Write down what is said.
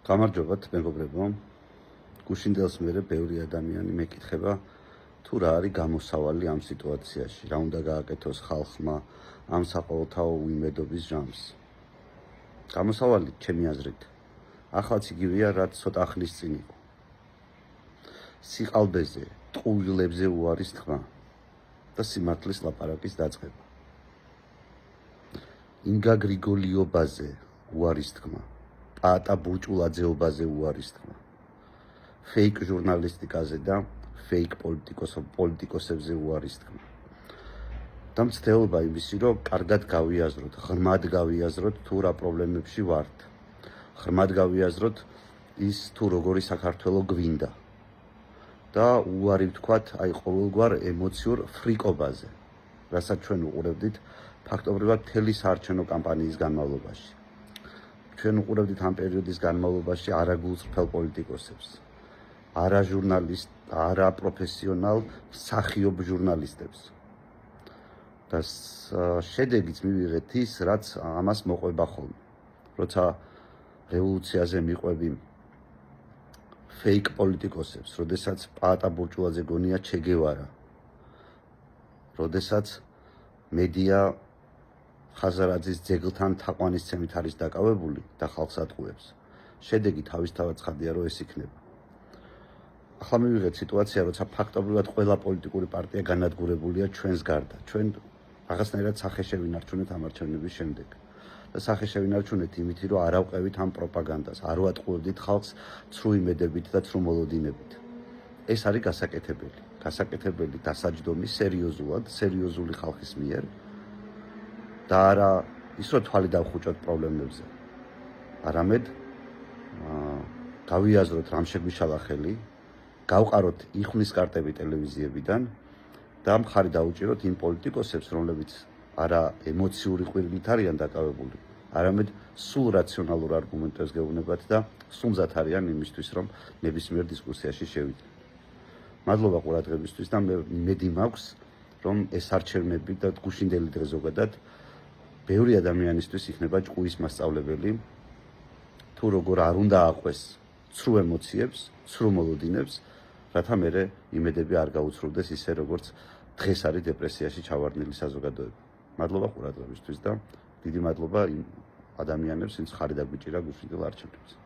გამარჯობათ მეგობრებო. გუშინდელს მერე ბევრი ადამიანი მეკითხება თუ რა არის გამოსავალი ამ სიტუაციაში, რა უნდა გააკეთოს ხალხმა ამ საყოველთაო უიმედობის ჟამს. გამოსავალი ჩემი აზრით ახლაც იგივეა, რაც ცოტა ხნის წინ იყო. სიყალბეზე, ტყუილებზე უარის თქმა და სიმართლის ლაპარაკის დაწყება. ინგა გრიგოლიობაზე უარის თქმა, პაატა ბუჭულაძეობაზე უარის თქმა, ფეიქ ჟურნალისტიკაზე და ფეიქ პოლიტიკოსებზე უარის თქმა. და მცდელობა იმისი, რომ კარგად გავიაზროთ, ღრმად გავიაზროთ თუ რა პრობლემებში ვართ. ღრმად გავიაზროთ ის თუ როგორი საქართველო გვინდა. და უარი ვთქვათ აი ყოველგვარ ემოციურ ფრიკობაზე, რასაც ჩვენ უყურებდით ფაქტობრივად მთელი საარჩევნო კამპანიის განმავლობაში. ჩვენ უყურებდით ამ პერიოდის განმავლობაში არა გულწრფელ პოლიტიკოსებს, არა ჟურნალისტ, არა პროფესიონალ მსახიობ ჟურნალისტებს. და შედეგიც მივიღეთ ის, რაც ამას მოყვება ხოლმე. როცა რევოლუციაზე მიყვები ფეიქ პოლიტიკოსებს, როდესაც პაატა ბურჭულაძე გონია ჩე გევარა, როდესაც მედია ხაზარაძის ძეგლთან თაყვანისცემით არის დაკავებული და ხალხს ატყუებს. შედეგი თავისთავად ცხადია, რომ ეს იქნება. ახლა მივიღეთ სიტუაცია, როცა ფაქტობრივად ყველა პოლიტიკური პარტია განადგურებულია ჩვენს გარდა. ჩვენ რაღაცნაირად სახე შევინარჩუნეთ ამ არჩევნების შემდეგ. და სახე შევინარჩუნეთ იმითი, რომ არ ავყევით ამ პროპაგანდას, არ ვატყუებდით ხალხს ცრუ იმედებით და ცრუ მოლოდინებით. ეს არის გასაკეთებელი. გასაკეთებელი დასაჯდომი სერიოზული ხალხის მიერ და არა ის, რომ თვალი დავხუჭოთ პრობლემებზე. არამედ გავიაზროთ რამ შეგვიშალა ხელი, გავყაროთ იხმის კარტები ტელევიზიებიდან და მხარი დაუჭიროთ იმ პოლიტიკოსებს, რომლებიც არა ემოციური ყვირილით არიან დაკავებული, არამედ სულ რაციონალურ არგუმენტებს გეუბნებათ და სულმზად არიან იმისთვის, რომ ნებისმიერ დისკუსიაში შევიდნენ. მადლობა ყურადღებისთვის და მე იმედი მაქვს, რომ ეს არჩევნები და გუშინდელი დღე ზოგადად ბევრი ადამიანისთვის იქნება ჭკუის მასწავლებელი, თუ როგორ არ უნდა აყვეს ცრუ ემოციებს, ცრუ მოლოდინებს, რათა მერე იმედები არ გაუცრუდეს ისე, როგორც დღეს არის დეპრესიაში ჩავარდნილი საზოგადოება. მადლობა ყურადღებისთვის და დიდი მადლობა იმ ადამიანებს, ვინც ხარი დაგვიჭირა გუშინდელ არჩევნებზე.